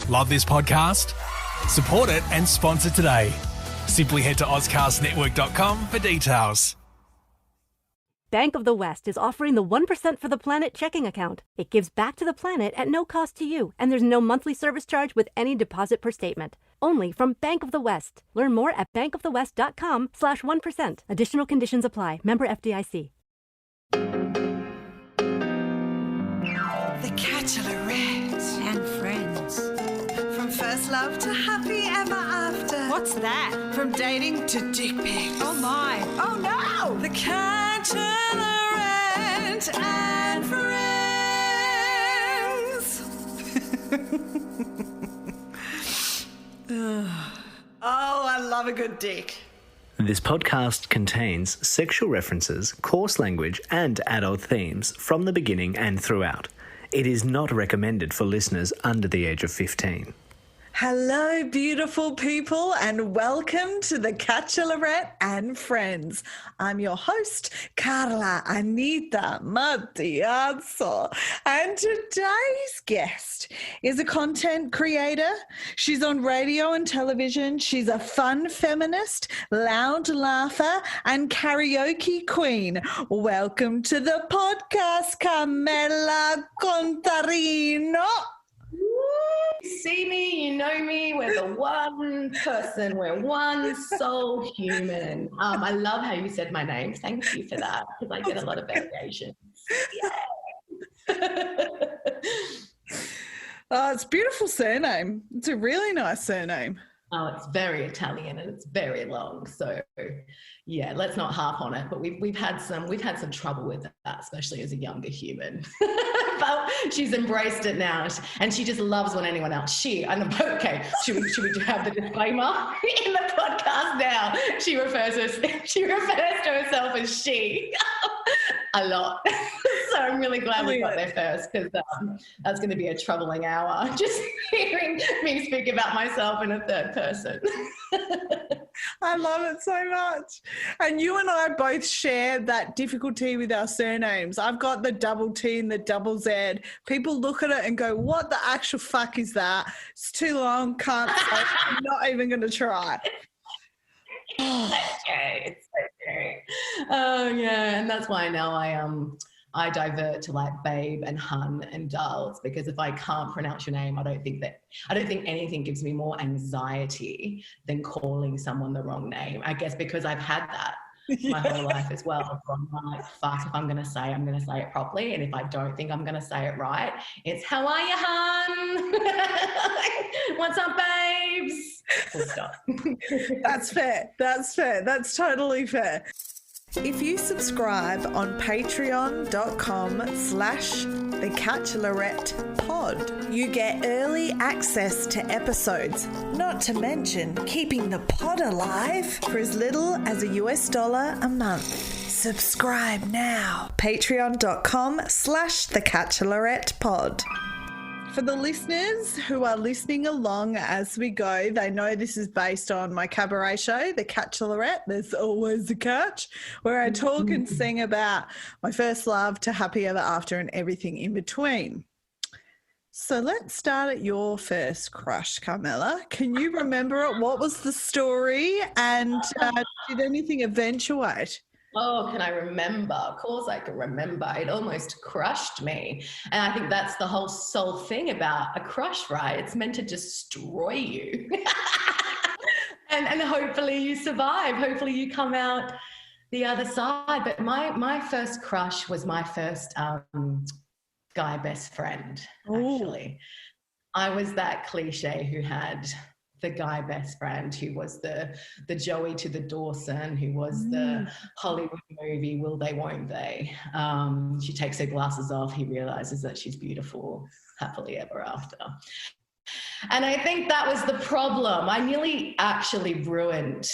Love this podcast? Support it and sponsor today. Simply head to ozcastnetwork.com for details. Bank of the West is offering the 1% for the Planet checking account. It gives back to the planet at no cost to you, and there's no monthly service charge with any deposit per statement. Only from Bank of the West. Learn more at bankofthewest.com/1%. Additional conditions apply. Member FDIC. The Bachelorette and Friends. From first love to happy ever after. What's that? From dating to dick pics. Oh my. Oh no! The Bachelorette and Friends. Oh, I love a good dick. This podcast contains sexual references, coarse language, and adult themes from the beginning and throughout. It is not recommended for listeners under the age of 15. Hello, beautiful people, and welcome to the Bachelorette and Friends. I'm your host, Carla Anita Matiazzo, and today's guest is a content creator. She's on radio and television. She's a fun feminist, loud laugher, and karaoke queen. Welcome to the podcast, Carmela Contarino. You see me, you know me, we're the one person, we're one soul human. I love how you said my name. Thank you for that, because I get a lot of variations. Oh, it's a beautiful surname. It's a really nice surname. Oh, it's very Italian and it's very long. So yeah, let's not harp on it. But we've had some trouble with that, especially as a younger human. But she's embraced it now, and she just loves when anyone else. Okay, should we have the disclaimer in the podcast now? She refers to herself as she a lot. So I'm really glad we got there first, because that's going to be a troubling hour, just hearing me speak about myself in a third person. I love it so much. And you and I both share that difficulty with our surnames. I've got the double T and the double Z. People look at it and go, what the actual fuck is that? It's too long, can't say. I'm not even going to try. It's so true. Oh yeah, and that's why now I divert to like babe and hun and darls, because if I can't pronounce your name, I don't think anything gives me more anxiety than calling someone the wrong name. I guess because I've had that my whole life as well. So I'm like, fuck, if I'm going to say it properly. And if I don't think I'm going to say it right, it's how are you, hun? What's up, babes? Full stop. That's fair. That's totally fair. If you subscribe on patreon.com/thecatchlorettepod, you get early access to episodes, not to mention keeping the pod alive for as little as $1 a month. Subscribe now. Patreon.com/thecatchlorettepod. For the listeners who are listening along as we go, they know this is based on my cabaret show, The Bachelorette. There's always a catch, where I talk and sing about my first love to happy ever after and everything in between. So let's start at your first crush, Carmela. Can you remember it? What was the story, and did anything eventuate? Oh, can I remember? Of course I can remember. It almost crushed me. And I think that's the whole soul thing about a crush, right? It's meant to destroy you. and hopefully you survive. Hopefully you come out the other side. But my first crush was my first guy best friend, actually. I was that cliche who had the guy best friend, who was the Joey to the Dawson, who was the Hollywood movie Will They, Won't They. She takes her glasses off, he realizes that she's beautiful, happily ever after. And I think that was the problem. I nearly actually ruined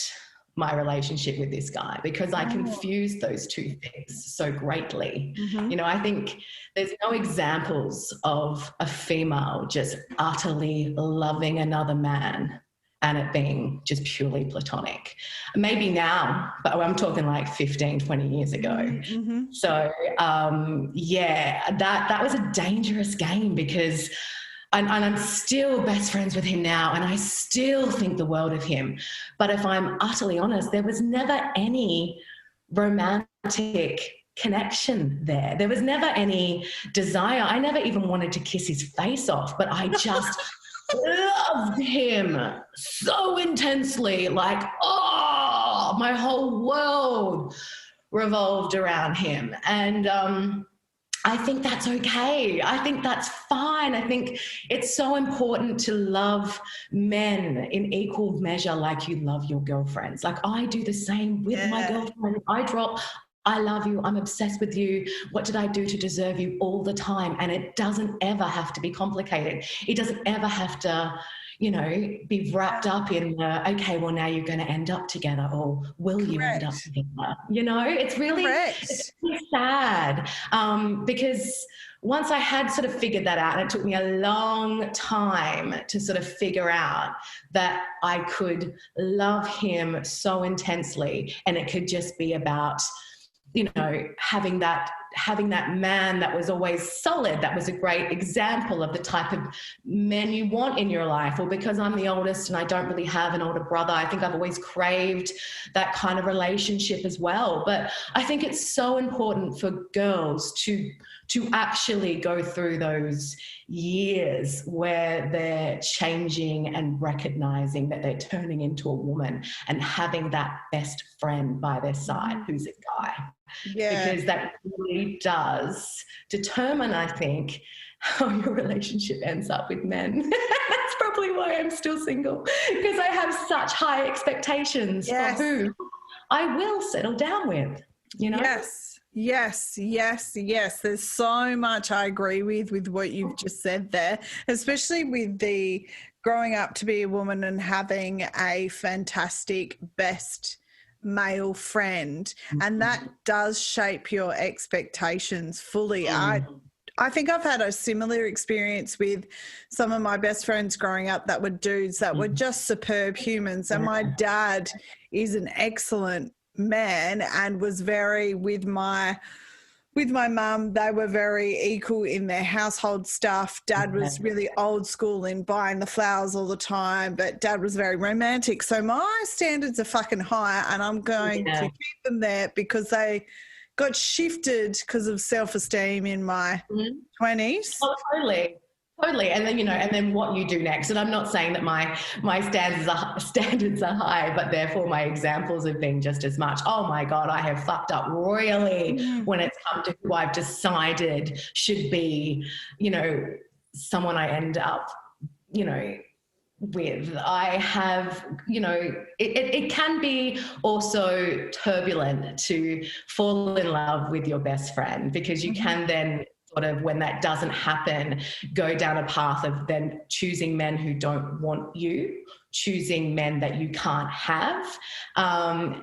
my relationship with this guy because I confused those two things so greatly. You know, I think there's no examples of a female just utterly loving another man and it being just purely platonic. Maybe now, but I'm talking like 15, 20 years ago. So, yeah, that was a dangerous game because and I'm still best friends with him now, and I still think the world of him. But if I'm utterly honest, there was never any romantic connection there. There was never any desire. I never even wanted to kiss his face off, but I just loved him so intensely. Like, oh, my whole world revolved around him. And I think that's okay. I think that's fine. I think it's so important to love men in equal measure like you love your girlfriends. Like, I do the same with my girlfriend. I drop, I love you, I'm obsessed with you, what did I do to deserve you, all the time. And it doesn't ever have to be complicated. It doesn't ever have to, you know, be wrapped up in the, okay, well, now you're going to end up together, or will you end up together? You know, it's really sad, because once I had sort of figured that out, and it took me a long time to sort of figure out that I could love him so intensely, and it could just be about, you know, having that man that was always solid, that was a great example of the type of men you want in your life. Or because I'm the oldest and I don't really have an older brother, I think I've always craved that kind of relationship as well. But I think it's so important for girls to actually go through those years where they're changing and recognizing that they're turning into a woman, and having that best friend by their side who's a guy. Yeah. Because that really does determine, I think, how your relationship ends up with men. That's probably why I'm still single, because I have such high expectations for who I will settle down with, you know? Yes. There's so much I agree with what you've just said there, especially with the growing up to be a woman and having a fantastic best male friend, and that does shape your expectations fully. I think I've had a similar experience with some of my best friends growing up that were dudes that were just superb humans, and my dad is an excellent man and was very with my mum, they were very equal in their household stuff. Dad was really old school in buying the flowers all the time, but Dad was very romantic. So my standards are fucking high, and I'm going to keep them there, because they got shifted because of self-esteem in my 20s. Oh, totally. And then, you know, and then what you do next. And I'm not saying that my standards are high, but therefore my examples have been just as much. Oh my God, I have fucked up royally when it's come to who I've decided should be, you know, someone I end up, you know, with. I have, you know, it can be also turbulent to fall in love with your best friend, because you can then sort of, when that doesn't happen, go down a path of then choosing men who don't want you, choosing men that you can't have. And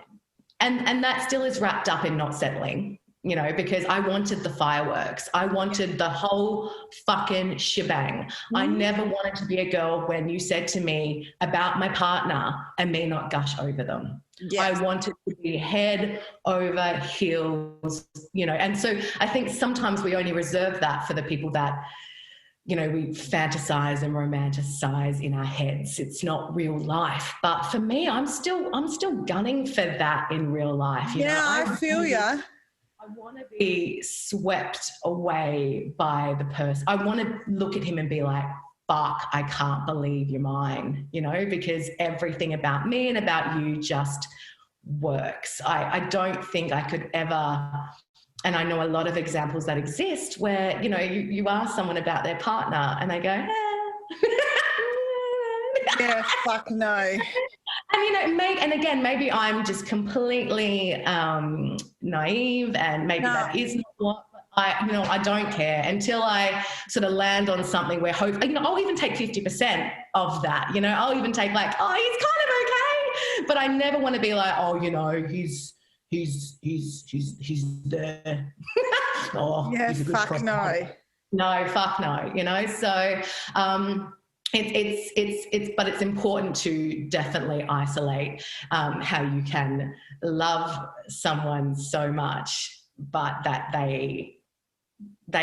that still is wrapped up in not settling, you know, because I wanted the fireworks. I wanted the whole fucking shebang. I never wanted to be a girl when you said to me about my partner and me not gush over them. I wanted to be head over heels, you know. And so I think sometimes we only reserve that for the people that, you know, we fantasize and romanticize in our heads. It's not real life. But for me, I'm still gunning for that in real life. You know? I feel you. I want to be swept away by the person. I want to look at him and be like, fuck, I can't believe you're mine, you know, because everything about me and about you just works. I don't think I could ever, and I know a lot of examples that exist where, you know, you ask someone about their partner and they go, yeah, fuck no. And, you know, maybe I'm just completely naive, and maybe that is not what I don't care until I sort of land on something where I'll even take 50% of that, you know, I'll even take like, oh, he's kind of okay, but I never want to be like, oh, you know, he's there. Oh, yeah, he's a good fuck no. No, fuck no, you know, so but it's important to definitely isolate how you can love someone so much, but that they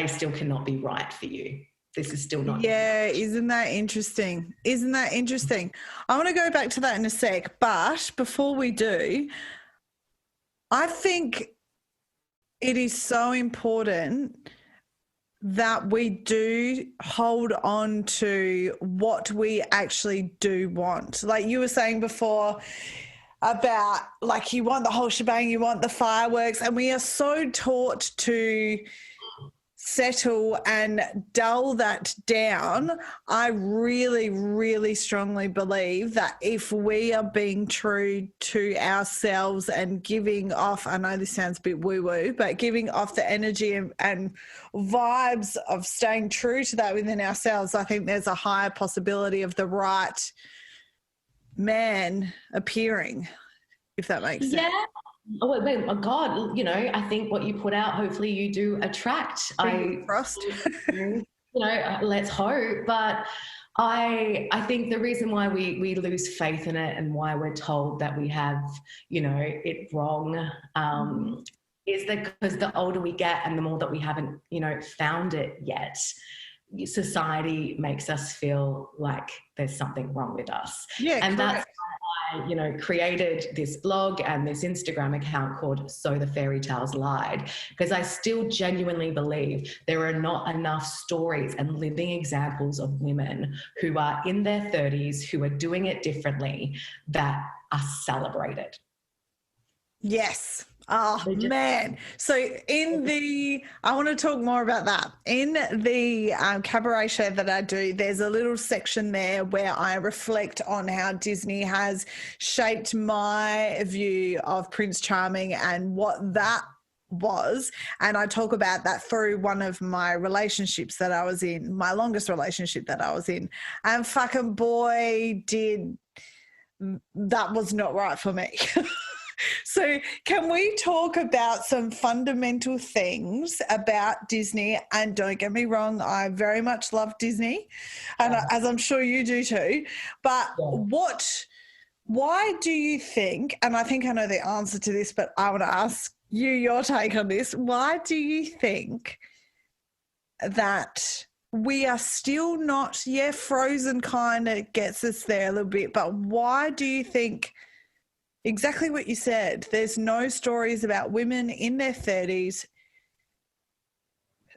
still cannot be right for you. this is still not. Yeah, isn't that interesting? Isn't that interesting? I want to go back to that in a sec, but before we do, I think it is so important that we do hold on to what we actually do want. Like you were saying before about, like, you want the whole shebang, you want the fireworks, and we are so taught to settle and dull that down. I really, really strongly believe that if we are being true to ourselves and giving off, I know this sounds a bit woo-woo, but giving off the energy and vibes of staying true to that within ourselves, I think there's a higher possibility of the right man appearing, if that makes sense. Yeah. Oh, wait, my God, I think what you put out, hopefully you do attract. Frost. Let's hope. But I think the reason why we lose faith in it and why we're told that we have, it wrong, is that because the older we get and the more that we haven't, found it yet, society makes us feel like there's something wrong with us. Yeah, and correct. that's I created this blog and this Instagram account called So the Fairy Tales Lied, because I still genuinely believe there are not enough stories and living examples of women who are in their 30s, who are doing it differently, that are celebrated. Yes. Oh, man. So I want to talk more about that. In the cabaret show that I do, there's a little section there where I reflect on how Disney has shaped my view of Prince Charming and what that was. And I talk about that through one of my relationships that I was in, my longest relationship that I was in. And fucking boy, that was not right for me. So can we talk about some fundamental things about Disney? And don't get me wrong, I very much love Disney, and as I'm sure you do too. But why do you think, and I think I know the answer to this, but I want to ask you your take on this. Why do you think that we are still not, Frozen kind of gets us there a little bit, but why do you think exactly what you said, there's no stories about women in their 30s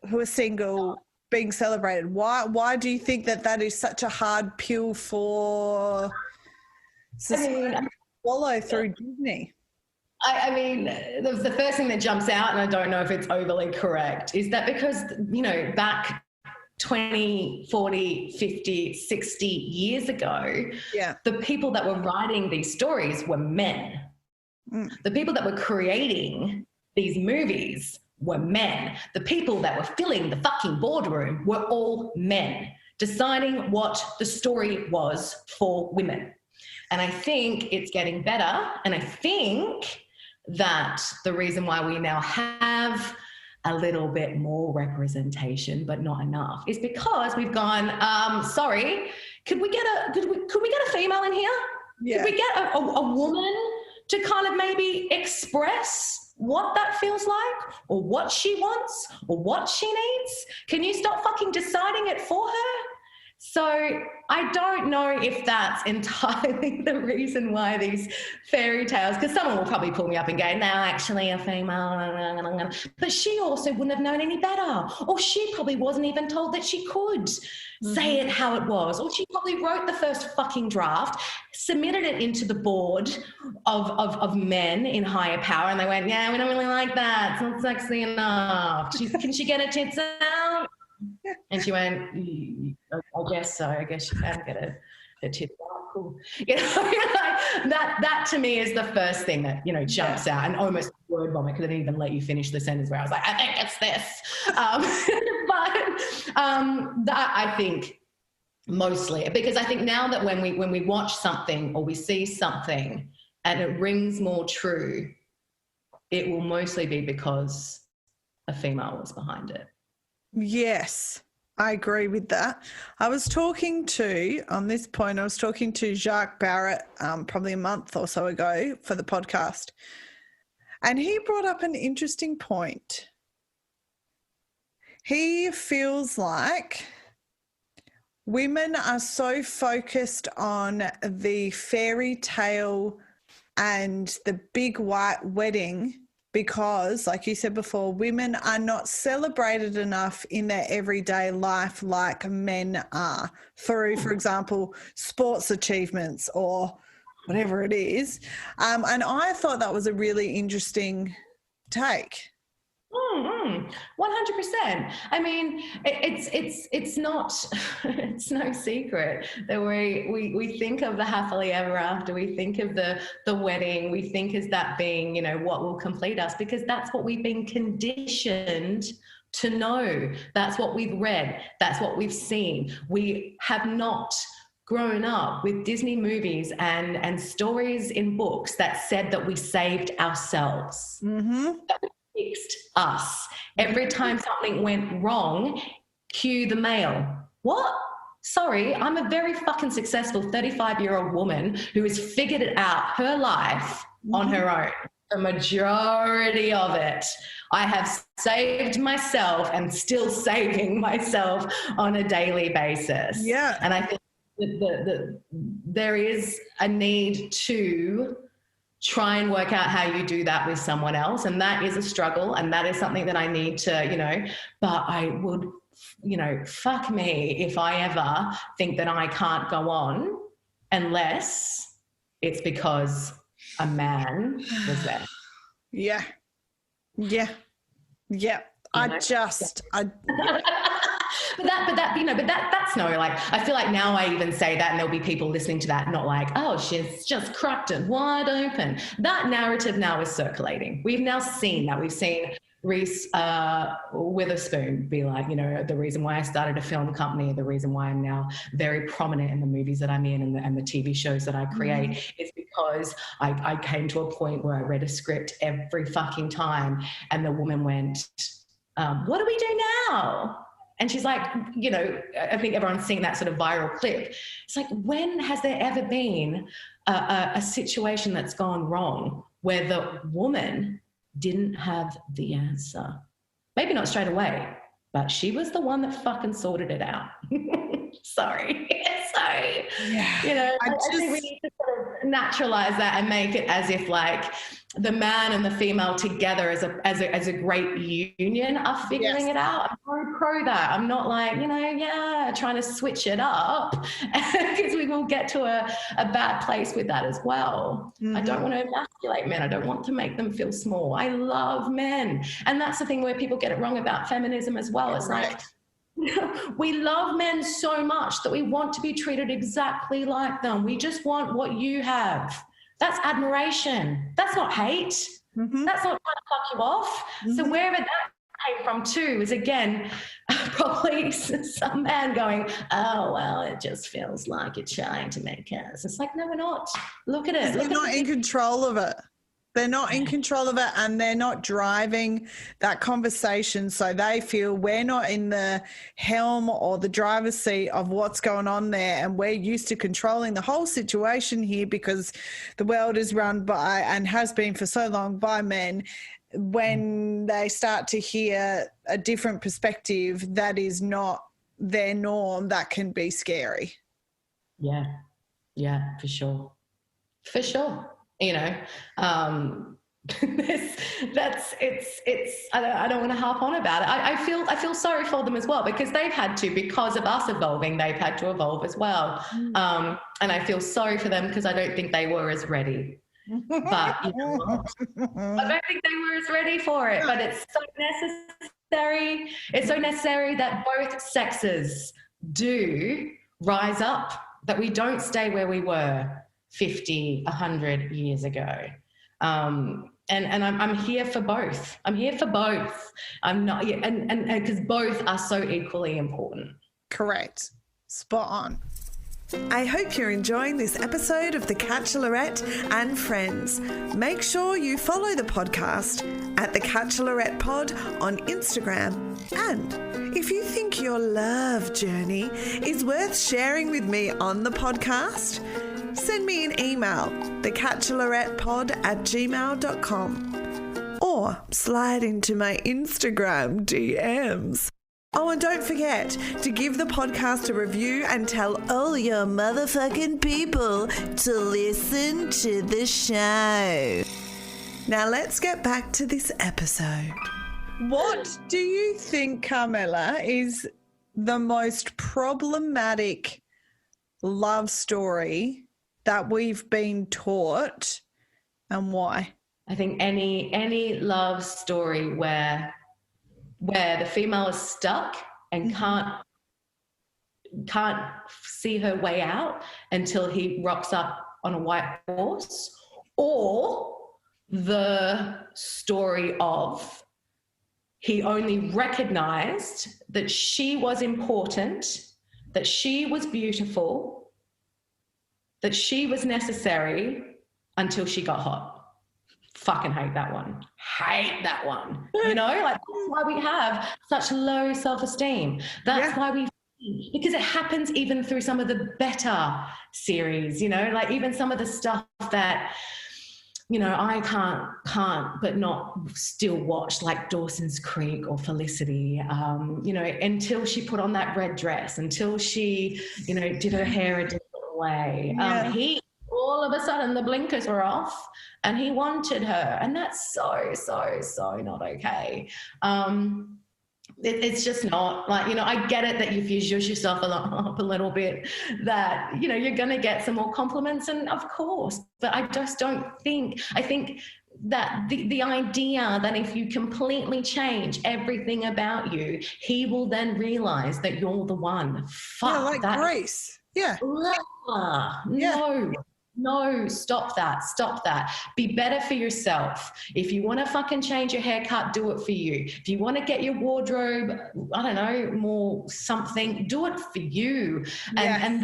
who are single being celebrated? Why do you think that is such a hard pill for society to swallow through Disney? I mean, the first thing that jumps out, and I don't know if it's overly correct, is that because, back 20, 40, 50, 60 years ago, the people that were writing these stories were men. The people that were creating these movies were men. The people that were filling the fucking boardroom were all men, deciding what the story was for women. And I think it's getting better. And I think that the reason why we now have a little bit more representation, but not enough, is because we've gone, sorry, could we get a female in here? Yeah. Could we get a woman to kind of maybe express what that feels like, or what she wants, or what she needs? Can you stop fucking deciding it for her? So I don't know if that's entirely the reason why these fairy tales, because someone will probably pull me up and go, no, actually a female, but she also wouldn't have known any better, or she probably wasn't even told that she could say it how it was, or she probably wrote the first fucking draft, submitted it into the board of men in higher power, and they went, yeah, we don't really like that, it's not sexy enough, can she get her tits out? And she went, I guess so. I guess she can get her tits out. Cool. That to me is the first thing that, jumps out, and almost word vomit, because I didn't even let you finish the sentence where I was like, I think it's this. That I think mostly, because I think now that when we watch something or we see something and it rings more true, it will mostly be because a female was behind it. Yes, I agree with that. I was talking to Jacques Barrett probably a month or so ago for the podcast, and he brought up an interesting point. He feels like women are so focused on the fairy tale and the big white wedding because, like you said before, women are not celebrated enough in their everyday life like men are through, for example, sports achievements or whatever it is. And I thought that was a really interesting take. 100%. I mean, it's not, it's no secret that we think of the happily ever after, we think of the wedding, we think as that being, you know, what will complete us, because that's what we've been conditioned to know. That's what we've read. That's what we've seen. We have not grown up with Disney movies and stories in books that said that we saved ourselves. That we fixed us. Every time something went wrong, cue the male. What? Sorry, I'm a very fucking successful 35-year-old woman who has figured it out her life on her own. The majority of it. I have saved myself and still saving myself on a daily basis. Yeah. And I think that there is a need to try and work out how you do that with someone else. And that is a struggle. And that is something that I need to, you know, but I would, you know, fuck me if I ever think that I can't go on unless it's because a man was there. Yeah. That's no, like, I feel like now I even say that and there'll be people listening to that not like, oh, she's just cracked it wide open. That narrative now is circulating. We've now seen that. We've seen Reese Witherspoon be like, you know, the reason why I started a film company, the reason why I'm now very prominent in the movies that I'm in and the TV shows that I create is because I came to a point where I read a script every fucking time and the woman went, what do we do now? And she's like, you know, I think everyone's seeing that sort of viral clip. It's like, when has there ever been a situation that's gone wrong where the woman didn't have the answer? Maybe not straight away, but she was the one that fucking sorted it out. Sorry. Yeah. You know, I think we need to sort of naturalize that and make it as if like the man and the female together as a great union are figuring it out. I'm very pro that. I'm not like, you know, trying to switch it up because we will get to a bad place with that as well. I don't want to emasculate men. I don't want to make them feel small. I love men. And that's the thing where people get it wrong about feminism as well. It's like, we love men so much that we want to be treated exactly like them. We just want what you have. That's admiration. That's not hate. That's not trying to fuck you off. So wherever that came from too is, again, probably some man going, oh, well, it just feels like you're trying to make us. It's like, no, we're not. Look at it. They're not in control of it. They're not in control of it and they're not driving that conversation. So they feel we're not in the helm or the driver's seat of what's going on there. And we're used to controlling the whole situation here because the world is run by and has been for so long by men. When they start to hear a different perspective that is not their norm, that can be scary. Yeah, for sure. For sure. You know, I don't want to harp on about it. I feel sorry for them as well because they've had to, because of us evolving, they've had to evolve as well. And I feel sorry for them because I don't think they were as ready. But you know what? I don't think they were as ready for it. But it's so necessary. It's so necessary that both sexes do rise up, that we don't stay where we were 50, 100 years ago. And I'm here for both. I'm here for both. I'm not, and because both are so equally important. Correct. Spot on. I hope you're enjoying this episode of The Catchalorette and Friends. Make sure you follow the podcast at The Catchalorette Pod on Instagram. And if you think your love journey is worth sharing with me on the podcast, send me an email, thecatchalorettepod@gmail.com, or slide into my Instagram DMs. Oh, and don't forget to give the podcast a review and tell all your motherfucking people to listen to the show. Now let's get back to this episode. What do you think, Carmela, is the most problematic love story that we've been taught, and why? I think any love story where the female is stuck and can't see her way out until he rocks up on a white horse, or the story of he only recognized that she was important, that she was beautiful, that she was necessary until she got hot. Fucking hate that one. Hate that one. You know, like that's why we have such low self-esteem. That's why because it happens even through some of the better series, you know, like even some of the stuff that, you know, I can't but not still watch, like Dawson's Creek or Felicity, you know, until she put on that red dress, until she, you know, did her hair a different way. He, all of a sudden the blinkers were off and he wanted her, and that's so not okay. It's just not, like, you know, I get it that if you zhuzh yourself up a little bit that, you know, you're going to get some more compliments, and of course, but I just don't think, I think that the idea that if you completely change everything about you, he will then realize that you're the one. Fuck, yeah, like that. Grace. Yeah. No, stop that. Be better for yourself. If you want to fucking change your haircut, do it for you. If you want to get your wardrobe, I don't know, more something, do it for you. And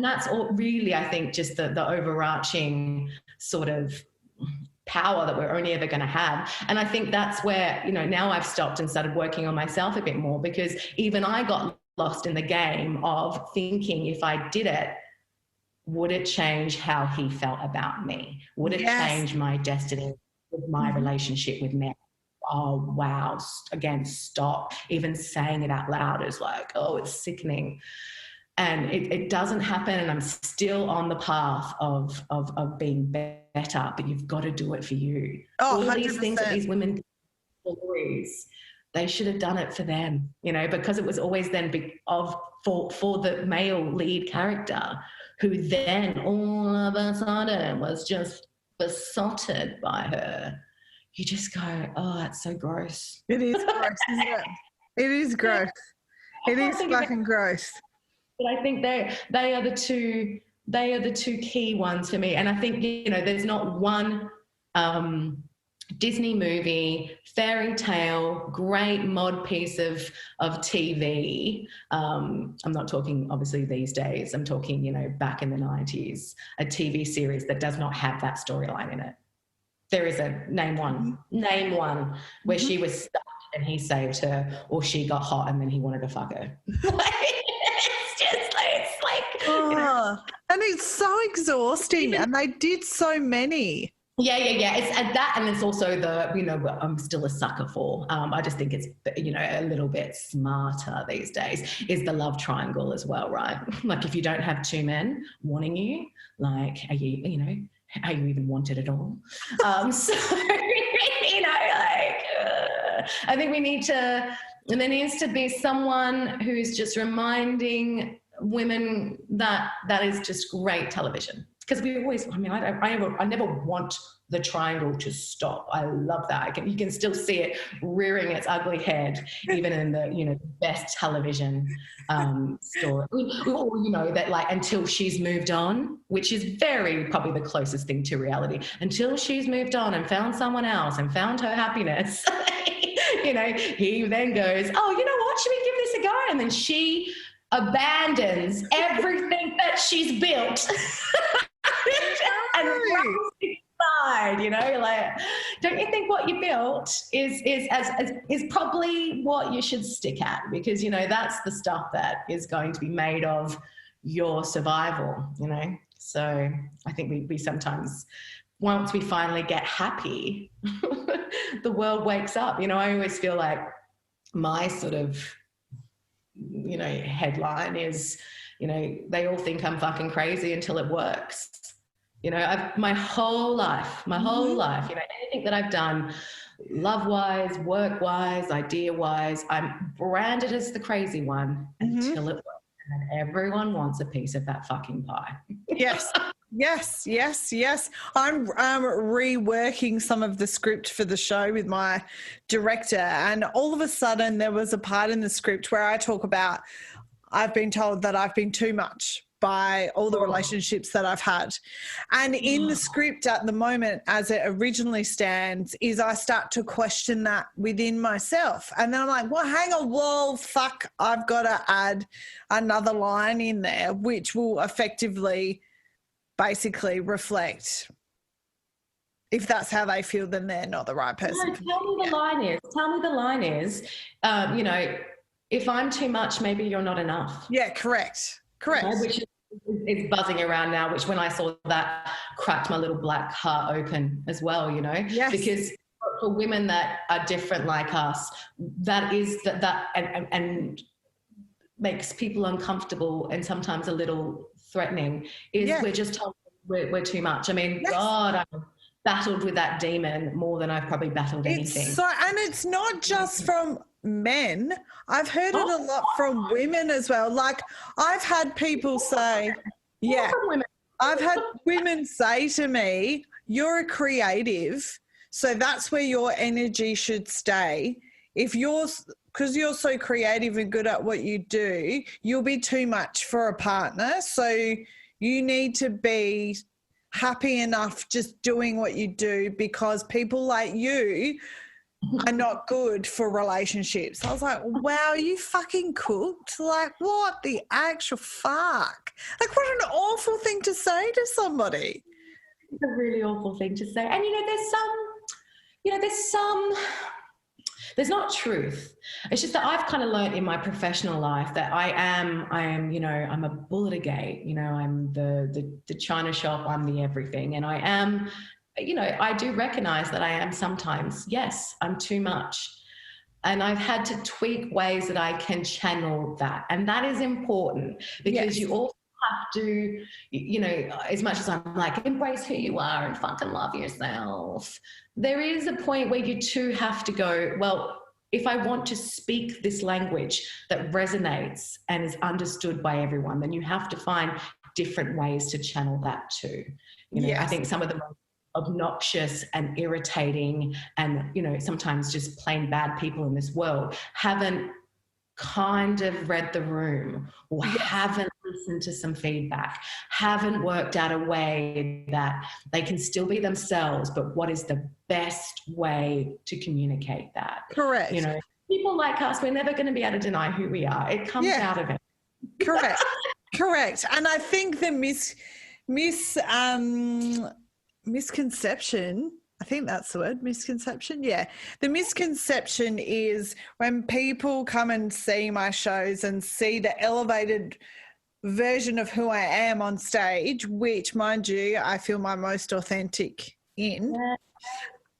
that's all really, I think, just the overarching sort of power that we're only ever going to have. And I think that's where, you know, now I've stopped and started working on myself a bit more, because even I got lost in the game of thinking if I did it, would it change how he felt about me? Would it change my destiny with my relationship with men? Oh, wow. Again, stop. Even saying it out loud is like, oh, it's sickening. And it doesn't happen, and I'm still on the path of being better, but you've got to do it for you. Oh, all 100%. These things that these women stories, they should have done it for them, you know, because it was always then for the male lead character, who then all of a sudden was just besotted by her. You just go, oh, that's so gross. It is gross, isn't it? It is gross. It is fucking gross. But I think they are the two key ones for me. And I think, you know, there's not one Disney movie, fairy tale, great mod piece of TV. I'm not talking obviously these days. I'm talking, you know, back in the 90s, a TV series that does not have that storyline in it. There is a name one where she was stuck and he saved her, or she got hot and then he wanted to fuck her. It's just like, oh, you know. And it's so exhausting, and they did so many. Yeah. It's at that, and it's also the, you know, I'm still a sucker for. I just think it's, you know, a little bit smarter these days is the love triangle as well, right? Like if you don't have two men wanting you, like, are you even wanted at all? So, you know, like, I think there needs to be someone who's just reminding women that is just great television. Because we always, I mean, I never want the triangle to stop. I love that. You can still see it rearing its ugly head, even in the, you know, best television story. Or, you know, that like until she's moved on, which is very probably the closest thing to reality. Until she's moved on and found someone else and found her happiness, you know, he then goes, oh, you know what? Should we give this a go? And then she abandons everything that she's built. And runs inside, you know, like, don't you think what you built is probably what you should stick at? Because, you know, that's the stuff that is going to be made of your survival, you know. So I think we sometimes, once we finally get happy, the world wakes up. You know, I always feel like my sort of headline is, they all think I'm fucking crazy until it works. My whole life, anything that I've done, love-wise, work-wise, idea-wise, I'm branded as the crazy one until it works. And then everyone wants a piece of that fucking pie. Yes. Yes. I'm reworking some of the script for the show with my director, and all of a sudden there was a part in the script where I talk about I've been told that I've been too much by all the relationships that I've had. And in the script at the moment, as it originally stands, is I start to question that within myself. And then I'm like, well, hang on, well, fuck, I've got to add another line in there, which will effectively basically reflect if that's how they feel, then they're not the right person. No, tell me the line is, if I'm too much, maybe you're not enough. Yeah, correct. Which is buzzing around now, which when I saw that cracked my little black heart open as well, Yes. Because for women that are different like us, that is that and makes people uncomfortable and sometimes a little threatening is we're just told we're too much. I mean, God, I've battled with that demon more than I've probably battled anything. And it's not just from men. I've heard it a lot from women as well. Like, I've had people say, I've had women say to me, you're a creative, so that's where your energy should stay. Because you're so creative and good at what you do, you'll be too much for a partner. So you need to be happy enough just doing what you do, because people like you are not good for relationships. I was like, wow, you fucking cooked? Like, what the actual fuck? Like, what an awful thing to say to somebody. It's a really awful thing to say. And, there's not truth. It's just that I've kind of learned in my professional life that I am, I'm a bull at a gate, I'm the china shop, I'm the everything. And I am, I do recognize that I am sometimes, yes, I'm too much. And I've had to tweak ways that I can channel that. And that is important, because you also have to, as much as I'm like, embrace who you are and fucking love yourself, there is a point where you too have to go, well, if I want to speak this language that resonates and is understood by everyone, then you have to find different ways to channel that too. I think some of the most obnoxious and irritating and, sometimes just plain bad people in this world haven't kind of read the room, or haven't listened to some feedback, haven't worked out a way that they can still be themselves, but what is the best way to communicate that? Correct. People like us, we're never going to be able to deny who we are. It comes out of it. Correct. And I think the misconception, I think that's the word, misconception. Yeah. The misconception is when people come and see my shows and see the elevated version of who I am on stage, which, mind you, I feel my most authentic in. Yeah.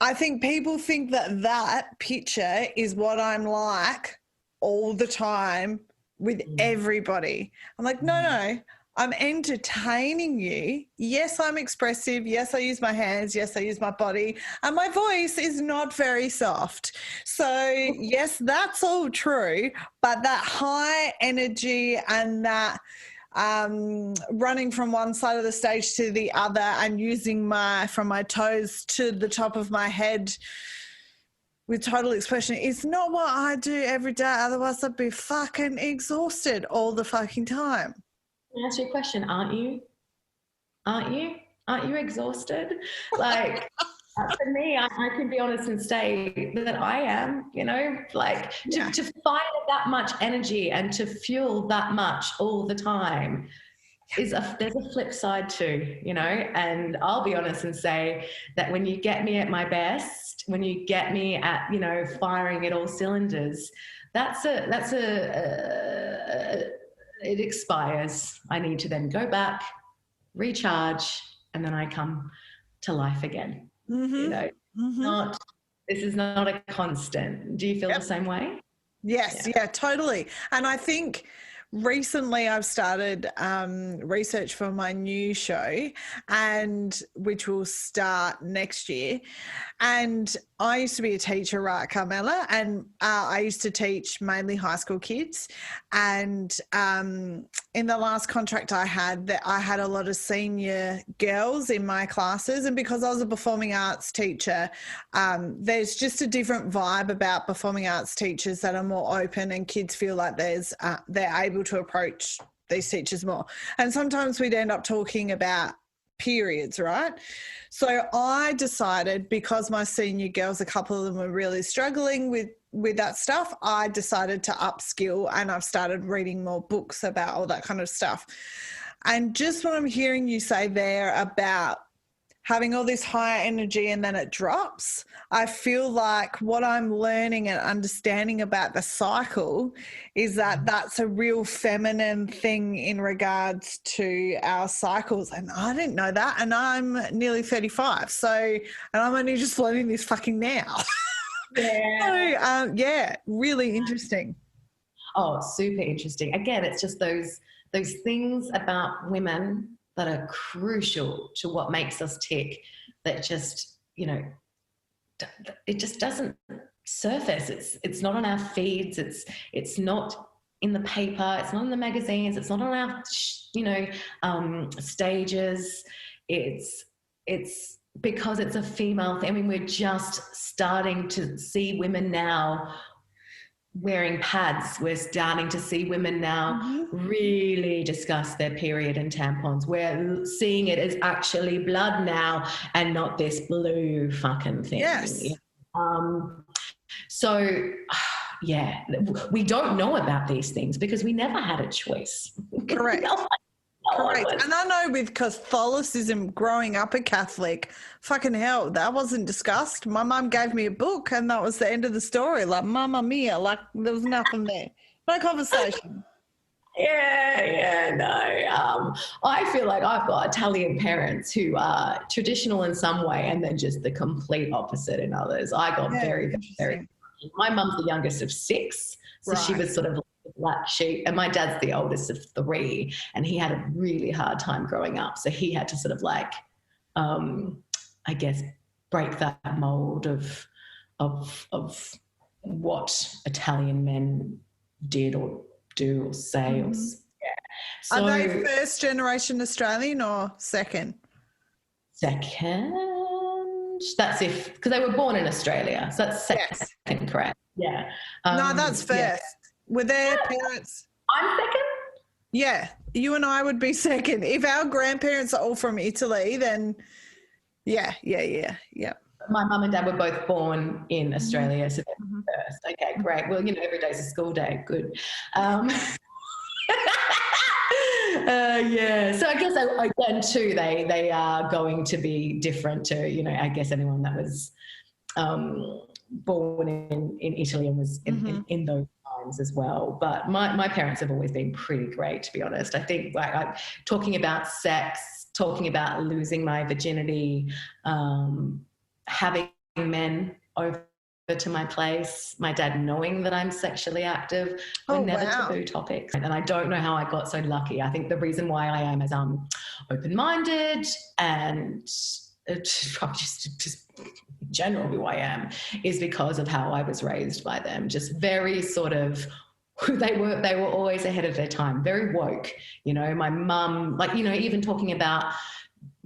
I think people think that picture is what I'm like all the time with everybody. I'm like, no. I'm entertaining you. Yes, I'm expressive. Yes, I use my hands. Yes, I use my body. And my voice is not very soft. So, yes, that's all true. But that high energy and that running from one side of the stage to the other and using from my toes to the top of my head with total expression is not what I do every day. Otherwise, I'd be fucking exhausted all the fucking time. Can I ask you a question? Aren't you? Aren't you exhausted? Like, for me, I can be honest and say that I am, to find that much energy and to fuel that much all the time there's a flip side too, and I'll be honest and say that when you get me at my best, when you get me at, firing at all cylinders, it expires. I need to then go back, recharge, and then I come to life again. Mm-hmm. This is not a constant. Do you feel the same way? Yes, yeah, totally. And I think recently I've started research for my new show, and which will start next year. And I used to be a teacher, right, Carmela? And I used to teach mainly high school kids. And in the last contract I had, a lot of senior girls in my classes. And because I was a performing arts teacher, there's just a different vibe about performing arts teachers that are more open, and kids feel like they're able to approach these teachers more. And sometimes we'd end up talking about periods, right? So I decided, because my senior girls, a couple of them were really struggling with that stuff, I decided to upskill, and I've started reading more books about all that kind of stuff. And just what I'm hearing you say there about having all this higher energy and then it drops, I feel like what I'm learning and understanding about the cycle is that that's a real feminine thing in regards to our cycles. And I didn't know that. And I'm nearly 35. And I'm only just learning this fucking now. Yeah. So, really interesting. Oh, super interesting. Again, it's just those things about women that are crucial to what makes us tick, that just, it just doesn't surface. It's not on our feeds. It's not in the paper. It's not in the magazines. It's not on our, stages. It's because it's a female thing. I mean, we're just starting to see women now wearing pads. We're starting to see women now really discuss their period and tampons. We're seeing it as actually blood now and not this blue fucking thing. Yes. So, yeah, we don't know about these things because we never had a choice. Correct. Correct. And I know with Catholicism, growing up a Catholic, fucking hell, that wasn't discussed. My mum gave me a book and that was the end of the story. Like, mamma mia, like there was nothing there. No conversation. No. I feel like I've got Italian parents who are traditional in some way and then just the complete opposite in others. I got very, very, my mum's the youngest of 6, so she was sort of the black sheep, and my dad's the oldest of 3, and he had a really hard time growing up, so he had to sort of like, I guess, break that mold of what Italian men did or do or say. Or, So, are they first generation Australian or second? Second. That's because they were born in Australia. So that's second, correct? Yeah. No, that's first. Yeah. Were their parents? I'm second? Yeah. You and I would be second. If our grandparents are all from Italy, then yeah. My mum and dad were both born in Australia, so they're first. Okay, great. Well, every day's a school day. Good. So I guess again too, they are going to be different to, I guess anyone that was born in Italy and was in those times as well. But my parents have always been pretty great, to be honest. I think like talking about sex, talking about losing my virginity, having men over to my place, my dad knowing that I'm sexually active, were never taboo topics. And I don't know how I got so lucky. I think the reason why I am as open-minded and probably just general who I am is because of how I was raised by them. Just very sort of they were always ahead of their time, very woke. My mum, like, even talking about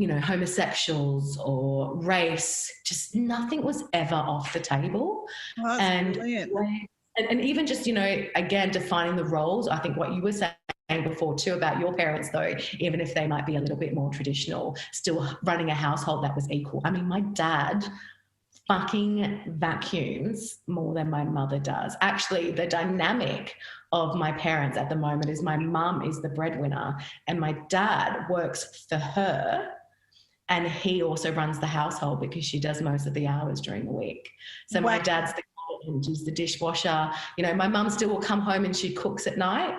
homosexuals or race, just nothing was ever off the table. Oh, that's brilliant. And even just, again, defining the roles. I think what you were saying before too about your parents, though, even if they might be a little bit more traditional, still running a household that was equal. I mean, my dad fucking vacuums more than my mother does. Actually, the dynamic of my parents at the moment is my mum is the breadwinner and my dad works for her, and he also runs the household because she does most of the hours during the week. So my dad's the cook and she's the dishwasher. My mum still will come home and she cooks at night.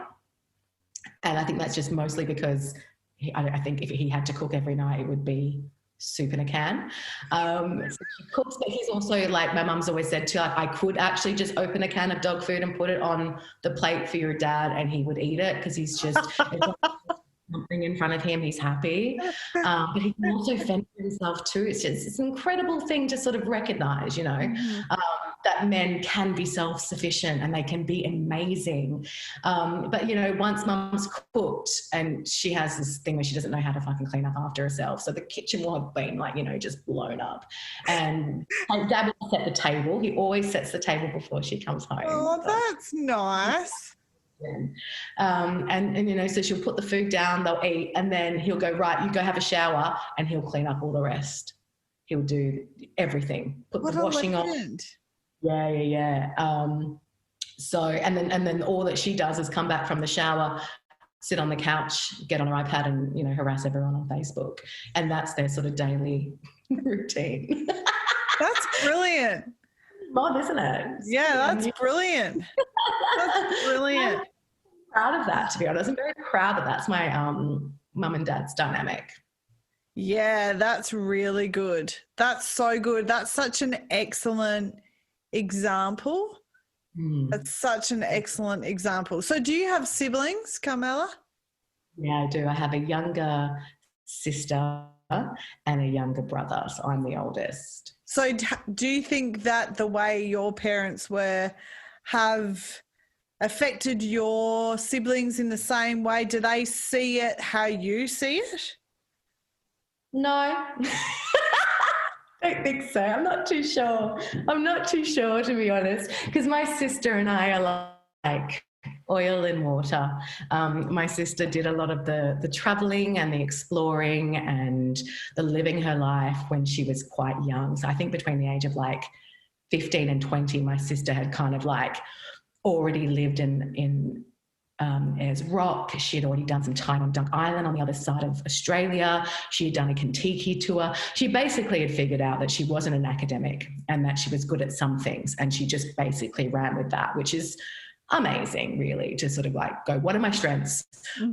And I think that's just mostly because I think if he had to cook every night, it would be soup in a can. So she cooks, but he's also like, my mum's always said to, like, I could actually just open a can of dog food and put it on the plate for your dad and he would eat it, because he's just something in front of him, he's happy. But he can also fend for himself too. It's an incredible thing to sort of recognise, you know, that men can be self-sufficient and they can be amazing. But, you know, once mum's cooked, and she has this thing where she doesn't know how to fucking clean up after herself, so the kitchen will have been like, you know, just blown up. And dad will set the table. He always sets the table before she comes home. Oh, that's nice. And you know, so she'll put the food down, they'll eat, and then he'll go, right, you go have a shower, and he'll clean up all the rest. He'll do everything, put the washing on. Yeah. So and then all that she does is come back from the shower, sit on the couch, get on her iPad, and, you know, harass everyone on Facebook, and that's their sort of daily routine. That's brilliant. Odd, isn't it? Yeah, that's brilliant. That's brilliant. I'm proud of that, to be honest. I'm very proud that that's my mum and dad's dynamic. Yeah, that's really good. That's so good. That's such an excellent example. That's such an excellent example. So do you have siblings, Carmela? Yeah, I do. I have a younger sister and a younger brother, so I'm the oldest. So do you think that the way your parents were have affected your siblings in the same way? Do they see it how you see it? No, I don't think so. I'm not too sure. To be honest, because my sister and I are like oil and water. My sister did a lot of the traveling and the exploring and the living her life when she was quite young. So I think between the age of like 15 and 20, my sister had kind of like already lived in Ayers Rock. She had already done some time on Dunk Island on the other side of Australia. She had done a Kentucky tour. She basically had figured out that she wasn't an academic and that she was good at some things, and she just basically ran with that, which is amazing, really, to sort of like go, what are my strengths?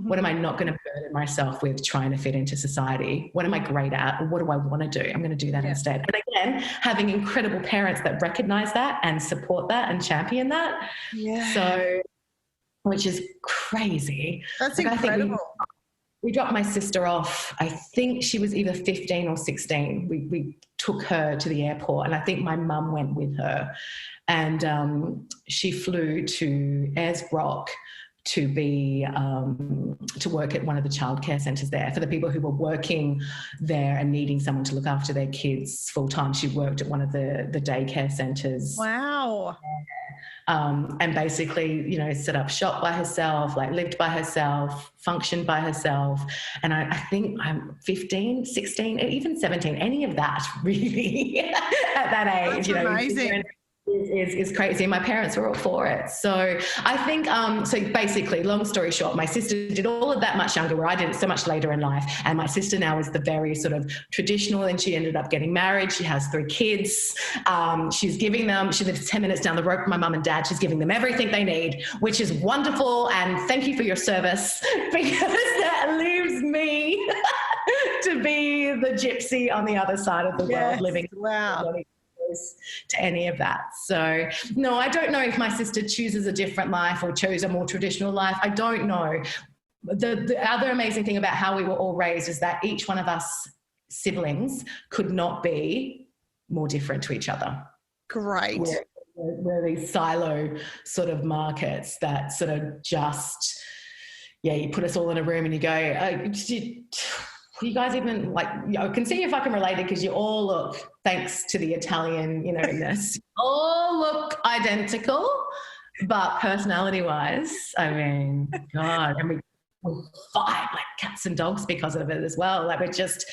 What am I not going to burden myself with trying to fit into society? What am I great at? Or what do I want to do? I'm going to do that instead. And again, having incredible parents that recognize that and support that and champion that. Yeah. So, which is crazy. That's like, incredible. We dropped my sister off. I think she was either 15 or 16. We took her to the airport, and I think my mum went with her. And she flew to Ayers Rock to work at one of the childcare centres there. For the people who were working there and needing someone to look after their kids full time, she worked at one of the daycare centres. Wow. And basically, you know, set up shop by herself, like lived by herself, functioned by herself. And I think I'm 15, 16, even 17, any of that really at that age. That's amazing. Is crazy. My parents were all for it. So I think, so basically, long story short, my sister did all of that much younger, where I did it so much later in life. And my sister now is the very sort of traditional, and she ended up getting married. She has 3 kids. She lives 10 minutes down the road from my mum and dad. She's giving them everything they need, which is wonderful. And thank you for your service, because that leaves me to be the gypsy on the other side of the world living. Wow. To any of that. So no, I don't know if my sister chooses a different life or chose a more traditional life. I don't know. The other amazing thing about how we were all raised is that each one of us siblings could not be more different to each other. Great. We're these silo sort of markets that sort of just, you put us all in a room and you go, you guys even like, I can see if I can relate it, because you all look, thanks to the Italian, you know-ness, all look identical, but personality-wise, I mean, God, and we fight like cats and dogs because of it as well. Like we're just,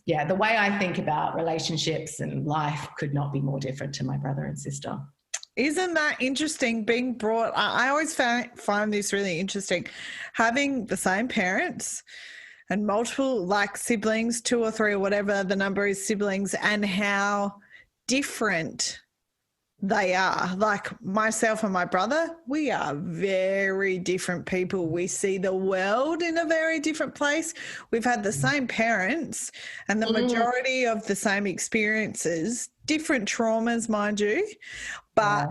the way I think about relationships and life could not be more different to my brother and sister. Isn't that interesting being brought, I always find this really interesting, having the same parents and multiple like siblings, 2 or 3 or whatever the number is siblings, and how different They are. Like myself and my brother, we are very different people. We see the world in a very different place. We've had the same parents and the majority of the same experiences, different traumas, mind you, but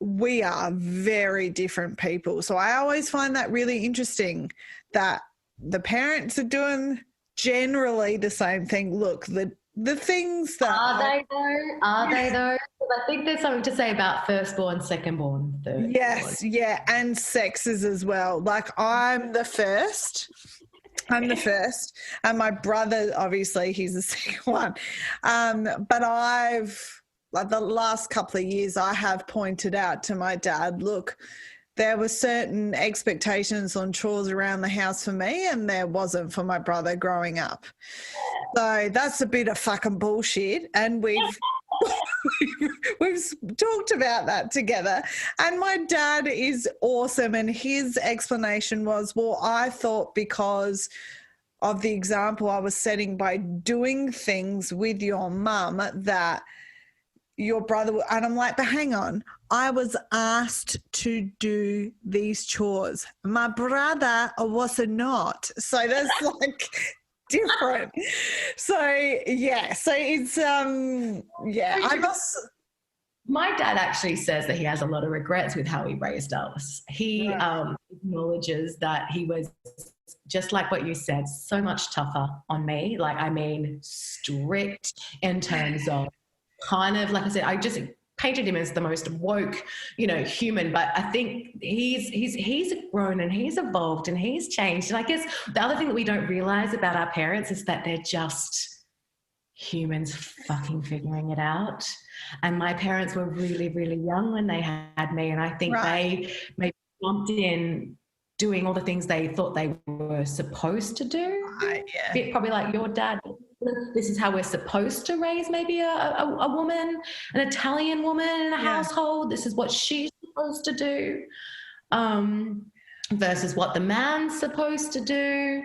we are very different people. So I always find that really interesting that the parents are doing generally the same thing. Look, the things that Are they though? 'Cause I think there's something to say about firstborn, secondborn, thirdborn. yes, yeah, and sexes as well. Like I'm the first, and my brother, obviously, he's the second one. But like the last couple of years, I have pointed out to my dad, look, there were certain expectations on chores around the house for me and there wasn't for my brother growing up. So that's a bit of fucking bullshit. And we've talked about that together. And my dad is awesome. And his explanation was, well, I thought because of the example I was setting by doing things with your mum that your brother, and I'm like, but hang on, I was asked to do these chores. My brother was not. So that's like different. So yeah, so it's I must. My dad actually says that he has a lot of regrets with how he raised us. He acknowledges that he was, just like what you said, so much tougher on me. Like, I mean, strict in terms of kind of, like I said, I just painted him as the most woke, human. But I think he's grown and he's evolved and he's changed. And I guess the other thing that we don't realize about our parents is that they're just humans fucking figuring it out. And my parents were really, really young when they had me. And I think they maybe jumped in doing all the things they thought they were supposed to do. Bit probably like your dad. This is how we're supposed to raise maybe a woman, an Italian woman in a household. This is what she's supposed to do, versus what the man's supposed to do.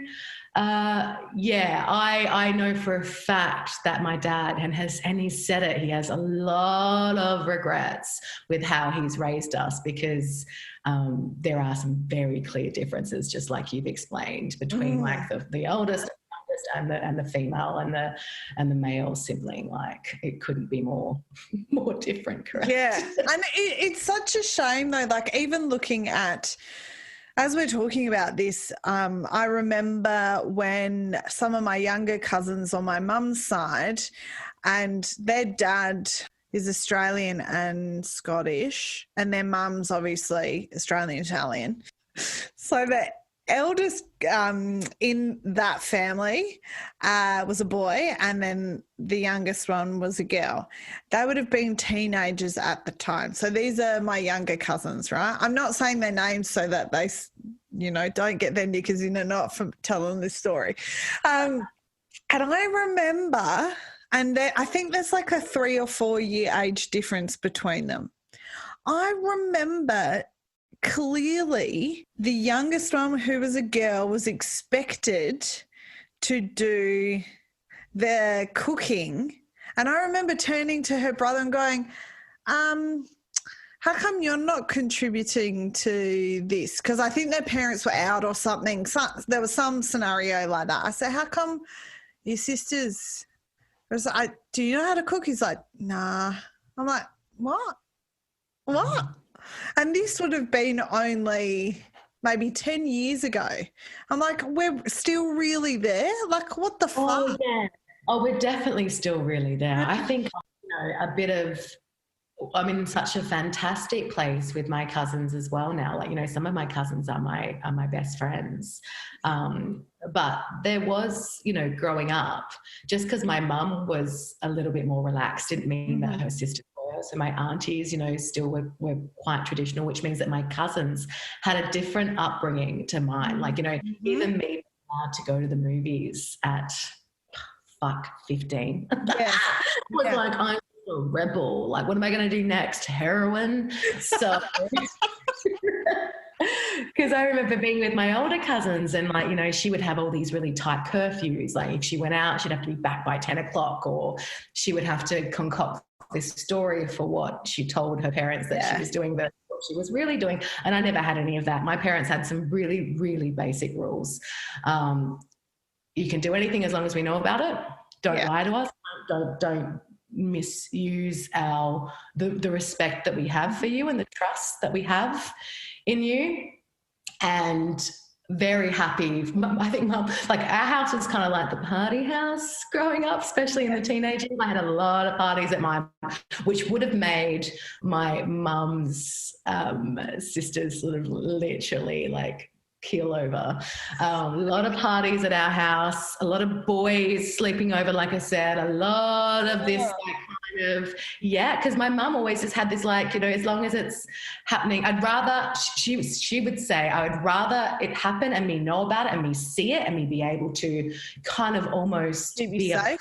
I know for a fact that my dad, and he said it, he has a lot of regrets with how he's raised us, because there are some very clear differences, just like you've explained, between like the oldest and the female and the male sibling. Like, it couldn't be more different, correct? Yeah, and it's such a shame though. Like, even looking at, as we're talking about this, I remember when some of my younger cousins on my mum's side, and their dad is Australian and Scottish, and their mum's obviously Australian Italian. So the eldest in that family was a boy, and then the youngest one was a girl. They would have been teenagers at the time. So these are my younger cousins, right? I'm not saying their names so that they, don't get their knickers in a knot from telling this story. And I remember, and I think there's like a 3 or 4 year age difference between them. I remember clearly the youngest one, who was a girl, was expected to do the cooking. And I remember turning to her brother and going, how come you're not contributing to this? Because I think their parents were out or something. There was some scenario like that. I said, how come your sisters? Do you know how to cook? He's like, nah. I'm like, what? And this would have been only maybe 10 years ago. I'm like, we're still really there? Like, what the fuck? Oh, yeah. Oh, we're definitely still really there. I think, I'm in such a fantastic place with my cousins as well now. Like, some of my cousins are my best friends. But there was, growing up, just because my mum was a little bit more relaxed didn't mean that her sisters were. So my aunties, still were quite traditional, which means that my cousins had a different upbringing to mine. Like, even me allowed to go to the movies at 15. Was like, I'm a rebel. Like, what am I going to do next? Heroin? So Because I remember being with my older cousins and, like, you know, she would have all these really tight curfews. Like if she went out, she'd have to be back by 10 o'clock, or she would have to concoct this story for what she told her parents that she was doing versus what she was really doing. And I never had any of that. My parents had some really, really basic rules. You can do anything as long as we know about it. Don't lie to us. Don't misuse the respect that we have for you and the trust that we have in you. And very happy. I think Mum, like, our house was kind of like the party house growing up, especially in the teenage years. I had a lot of parties at mine, which would have made my mum's sisters sort of literally like keel over. A lot of parties at our house, a lot of boys sleeping over, like I said, a lot of this like kind of, because my mum always just had this, like, you know, as long as it's happening, I'd rather, she would say, I would rather it happen and me know about it and me see it and me be able to kind of almost be a part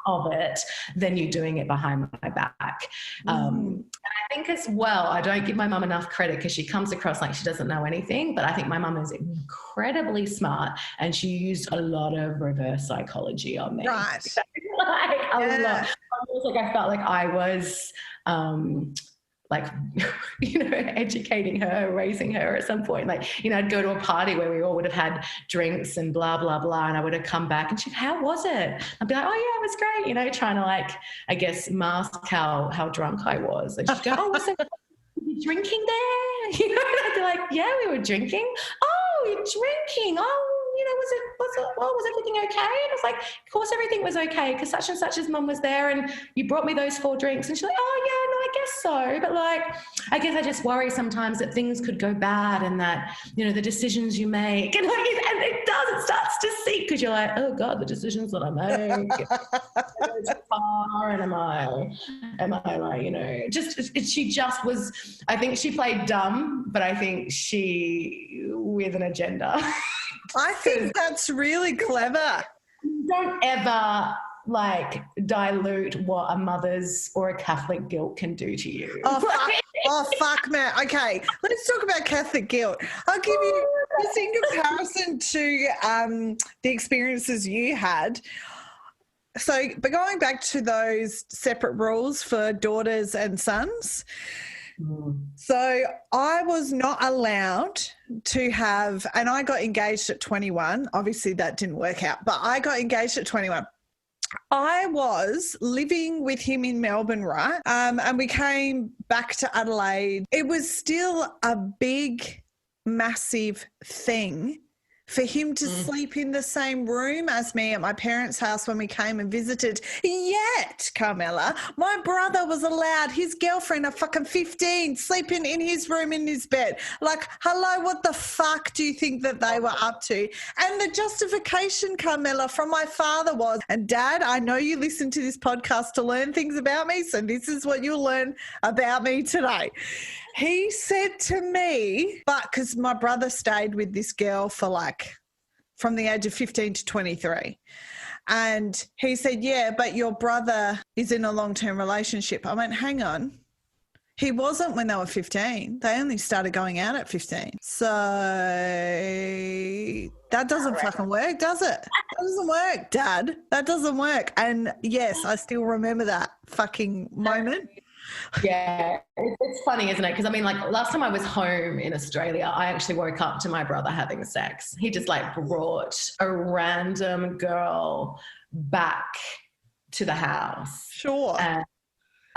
of it than you doing it behind my back. And I think as well, I don't give my mum enough credit because she comes across like she doesn't know anything, but I think my mum is incredibly smart and she used a lot of reverse psychology on me. Right. Like a lot. I felt like I was like, you know, educating her, raising her at some point. Like, you know, I'd go to a party where we all would have had drinks and blah, blah, blah. And I would have come back and she'd, how was it? I'd be like, oh yeah, it was great. You know, trying to, like, I guess, mask how drunk I was. And she'd go, oh, was it drinking there? You know, and I'd be like, yeah, we were drinking. Oh, you're drinking. Oh, you know, was everything okay? And I was like, of course everything was okay because such and such's mum was there and you brought me those 4 drinks. And she's like, oh yeah, no, I guess so. But like, I guess I just worry sometimes that things could go bad and that, you know, the decisions you make, and like, and it starts to seep because you're like, oh God, the decisions that I make, go too far, and am I like, you know, she just was, I think she played dumb, but I think she with an agenda. I think that's really clever. Don't ever like dilute what a mother's or a Catholic guilt can do to you. Oh, fuck, man. Okay, let's talk about Catholic guilt. I'll give you, just in comparison to the experiences you had. So, but going back to those separate rules for daughters and sons, so I was not allowed to have, and I got engaged at 21. Obviously that didn't work out, but I got engaged at 21. I was living with him in Melbourne, right? And we came back to Adelaide. It was still a big, massive thing for him to sleep in the same room as me at my parents' house when we came and visited. Yet, Carmela, my brother was allowed his girlfriend at fucking 15 sleeping in his room in his bed. Like, hello, what the fuck do you think that they were up to? And the justification, Carmela, from my father was, and Dad, I know you listen to this podcast to learn things about me, so this is what you'll learn about me today. He said to me, but because my brother stayed with this girl for like from the age of 15 to 23. And he said, yeah, but your brother is in a long-term relationship. I went, hang on. He wasn't when they were 15. They only started going out at 15. So that doesn't fucking work, does it? That doesn't work, Dad. That doesn't work. And yes, I still remember that fucking moment. Yeah, it's funny, isn't it? Because I mean, like, last time I was home in Australia, I actually woke up to my brother having sex. He just like brought a random girl back to the house. Sure. And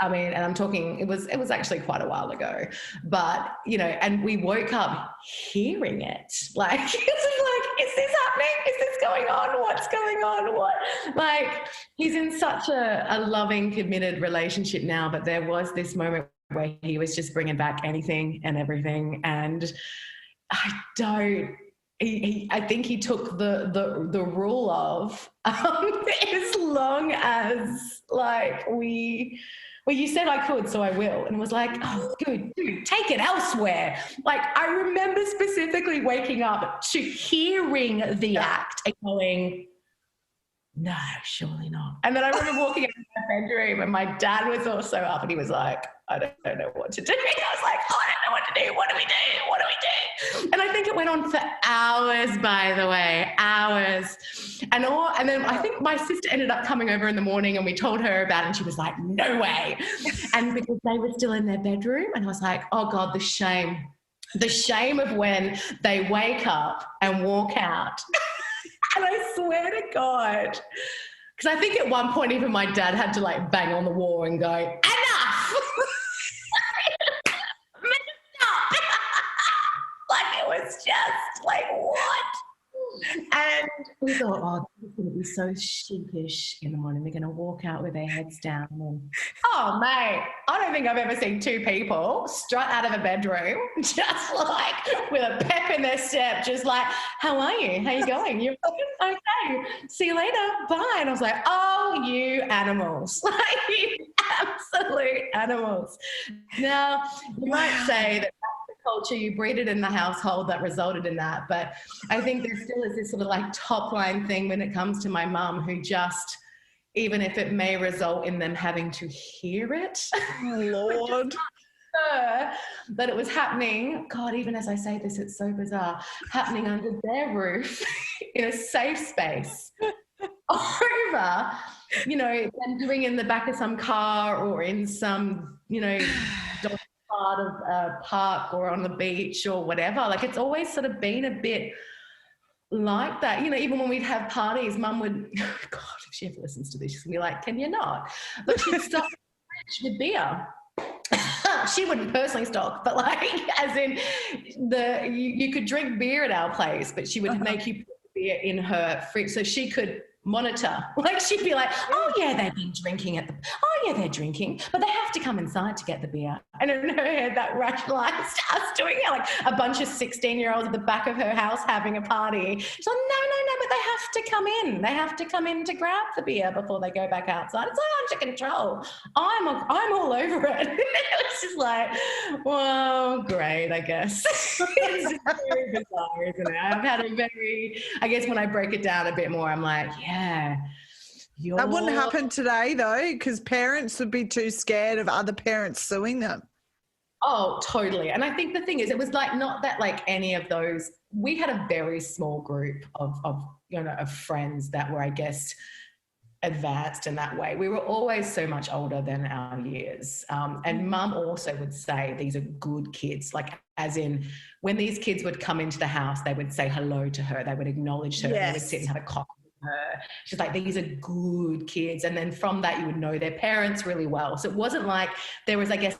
I mean, and I'm talking, it was actually quite a while ago, but, you know, and we woke up hearing it. Like, it's like, is this happening? Is this going on? What's going on? What? Like, he's in such a loving, committed relationship now, but there was this moment where he was just bringing back anything and everything. And I think he took the rule of as long as like well, you said I could, so I will. And it was like, oh, good, dude, take it elsewhere. Like, I remember specifically waking up to hearing the act and going, no, surely not. And then I remember walking into my bedroom and my dad was also up and he was like, I don't know what to do. I was like, oh, I don't know what to do. What do we do? What do we do? And I think it went on for hours, by the way, hours. And then I think my sister ended up coming over in the morning and we told her about it and she was like, no way. And because they were still in their bedroom and I was like, oh God, the shame of when they wake up and walk out. And I swear to God, because I think at one point even my dad had to like bang on the wall and go, enough! Stop! Like it was just like, what? And we thought, oh, this is going to be so sheepish in the morning. They're going to walk out with their heads down. And, oh, mate, I don't think I've ever seen two people strut out of a bedroom just like with a pep in their step, just like, how are you? How you going? You're okay. See you later. Bye. And I was like, oh, you animals. Like, you absolute animals. Now, you might say that culture, you breed it in the household that resulted in that. But I think there still is this sort of like top line thing when it comes to my mum who just, even if it may result in them having to hear it, Oh, Lord. that it was happening, God, even as I say this, it's so bizarre, happening under their roof in a safe space over, you know, them doing in the back of some car or in some, you know, part of a park or on the beach or whatever. Like it's always sort of been a bit like that. You know, even when we'd have parties, Mum would, God, if she ever listens to this, she's gonna be like, can you not? But she'd stock the fridge with beer. She wouldn't personally stock, but like as in you could drink beer at our place, but she would make you put the beer in her fridge so she could monitor. Like she'd be like, oh yeah, they've been drinking oh yeah, they're drinking, but they have to come inside to get the beer. And in her head that rationalised us doing it, like a bunch of 16-year-olds at the back of her house having a party. She's like, no, but they have to come in. They have to come in to grab the beer before they go back outside. It's like under control. I'm all over it. It was just like, well, great, I guess. It's very bizarre, isn't it? I've had I guess when I break it down a bit more, I'm like, yeah. That wouldn't happen today, though, because parents would be too scared of other parents suing them. Oh, totally. And I think the thing is, it was like not that like any of those. We had a very small group of you know, of friends that were, I guess, advanced in that way. We were always so much older than our years. And Mum also would say these are good kids, like as in when these kids would come into the house, they would say hello to her, they would acknowledge her, They would sit and have a coffee with her. She's like, these are good kids. And then from that, you would know their parents really well. So it wasn't like there was, I guess,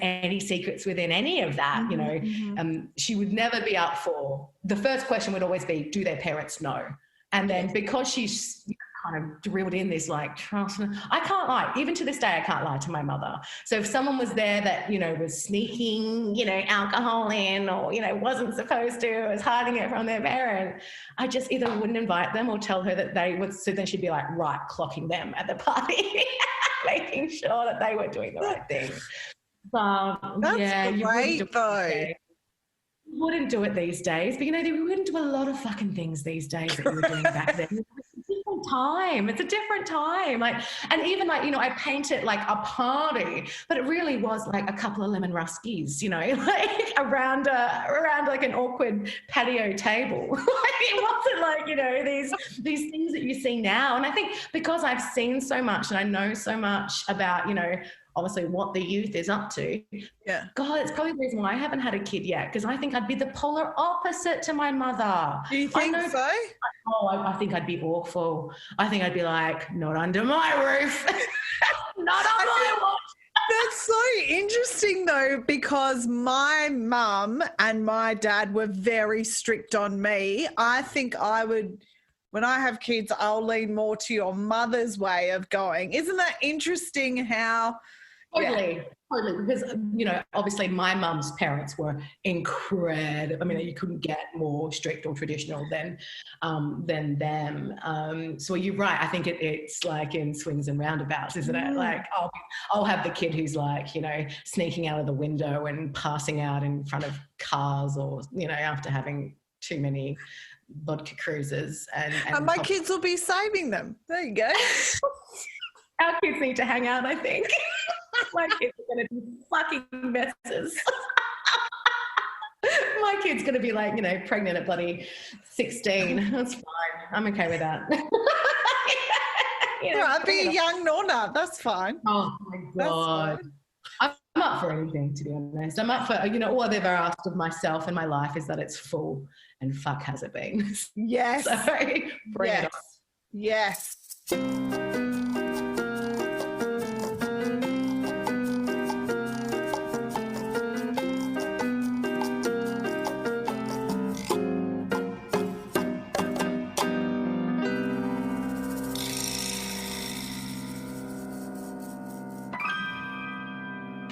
any secrets within any of that, you know. She would never be up for, the first question would always be, do their parents know? And then because she's kind of drilled in this like trust, I can't lie, even to this day I can't lie to my mother. So if someone was there that, you know, was sneaking, you know, alcohol in, or, you know, wasn't supposed to, was hiding it from their parent, I just either wouldn't invite them or tell her that they would. So then she'd be like, right, clocking them at the party making sure that they were doing the right thing. That's yeah, great though. You wouldn't do it these days, but you know, we wouldn't do a lot of fucking things these days that we were doing back then. It's a different time. Like, and even like, you know, I paint it like a party, but it really was like a couple of lemon ruskies, you know, like around like an awkward patio table. Like it wasn't like, you know, these things that you see now. And I think because I've seen so much and I know so much about, you know, obviously what the youth is up to. Yeah. God, it's probably the reason why I haven't had a kid yet, because I think I'd be the polar opposite to my mother. Do you think so? I think I'd be awful. I think I'd be like, not under my roof. Not on my watch. That's so interesting though, because my mum and my dad were very strict on me. I think I would, when I have kids, I'll lean more to your mother's way of going. Isn't that interesting how... Totally, because, you know, obviously my mum's parents were incredible. I mean, you couldn't get more strict or traditional than them. So you're right. I think it's like in swings and roundabouts, isn't it? Like I'll have the kid who's like, you know, sneaking out of the window and passing out in front of cars, or, you know, after having too many vodka cruises. And my kids will be saving them. There you go. Our kids need to hang out, I think. My kids are going to be fucking messes. My kid's going to be like, pregnant at bloody 16. That's fine. I'm okay with that. I'd be a young Nonna. That's fine. Oh, my God. I'm up for anything, to be honest. I'm up for, all I've ever asked of myself in my life is that it's full, and fuck has it been. Yes. So bring it on. Yes.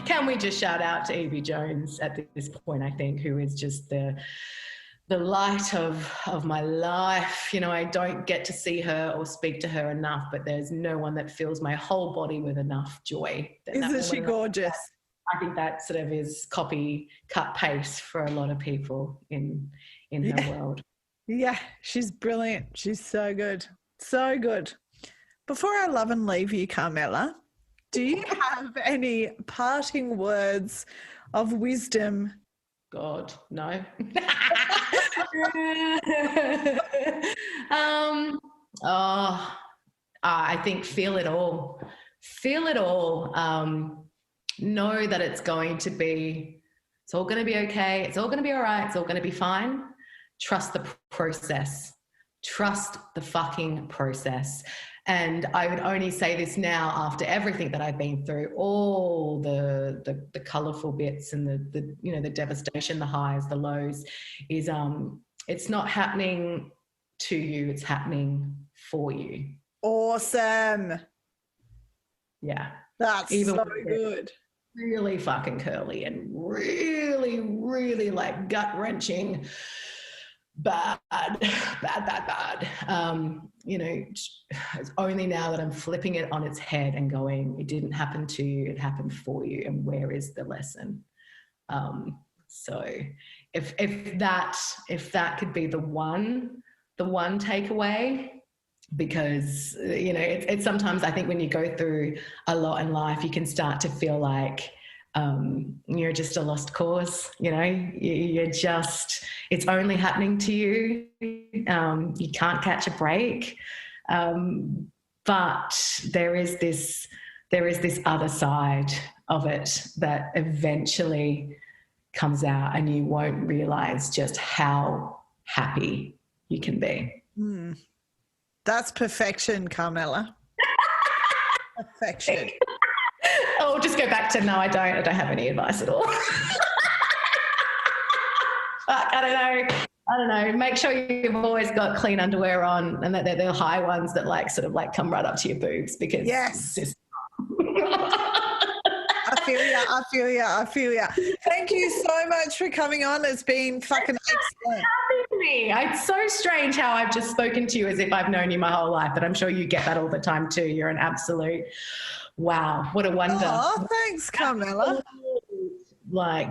Can we just shout out to Evie Jones at this point, I think, who is just the light of my life. I don't get to see her or speak to her enough, but there's no one that fills my whole body with enough joy. Isn't she gorgeous? I think that sort of is copy, cut, paste for a lot of people in her world. Yeah, she's brilliant. She's so good. So good. Before I love and leave you, Carmela, do you have any parting words of wisdom? God, no. I think feel it all. Feel it all. Know that it's all going to be okay. It's all going to be all right. It's all going to be fine. Trust the process. Trust the fucking process. And I would only say this now after everything that I've been through, all the colourful bits and the devastation, the highs, the lows, is it's not happening to you, it's happening for you. Awesome. Yeah. That's even so good. Really fucking curly and really, really like gut-wrenching. Bad. It's only now that I'm flipping it on its head and going, it didn't happen to you, it happened for you, and where is the lesson? So if that could be the one takeaway, because it's sometimes, I think when you go through a lot in life, you can start to feel like you're just a lost cause. You're just, it's only happening to you. You can't catch a break. But there is this other side of it that eventually comes out, and you won't realize just how happy you can be. That's perfection, Carmela. Perfection. I'll just go back to no, I don't have any advice at all. I don't know. Make sure you've always got clean underwear on, and that they're the high ones that come right up to your boobs, because yes. I feel ya. Thank you so much for coming on. It's been fucking excellent. It's so strange how I've just spoken to you as if I've known you my whole life, but I'm sure you get that all the time too. You're an absolute wow. What a wonder. Oh, thanks, Carmela.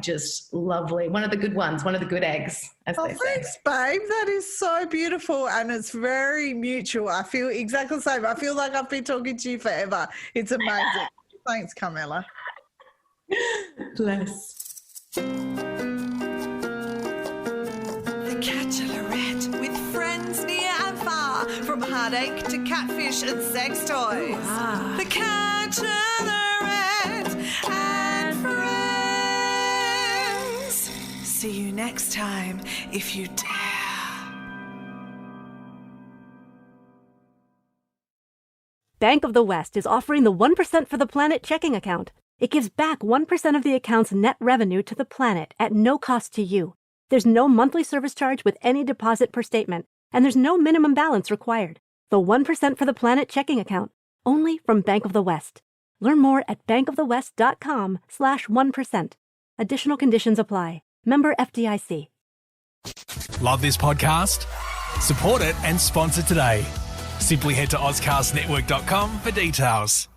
Just lovely. One of the good ones, one of the good eggs, as they say. Thanks, babe. That is so beautiful, and it's very mutual. I feel exactly the same. I feel like I've been talking to you forever. It's amazing. Thanks, Carmela. Bless. The Bachelorette, with friends near and far, from heartache to catfish and sex toys. The Bachelorette and friends. See you next time, if you dare. Bank of the West is offering the 1% for the Planet checking account. It gives back 1% of the account's net revenue to the planet at no cost to you. There's no monthly service charge with any deposit per statement, and there's no minimum balance required. The 1% for the Planet checking account, only from Bank of the West. Learn more at bankofthewest.com/1%. Additional conditions apply. Member FDIC. Love this podcast? Support it and sponsor today. Simply head to AuscastNetwork.com for details.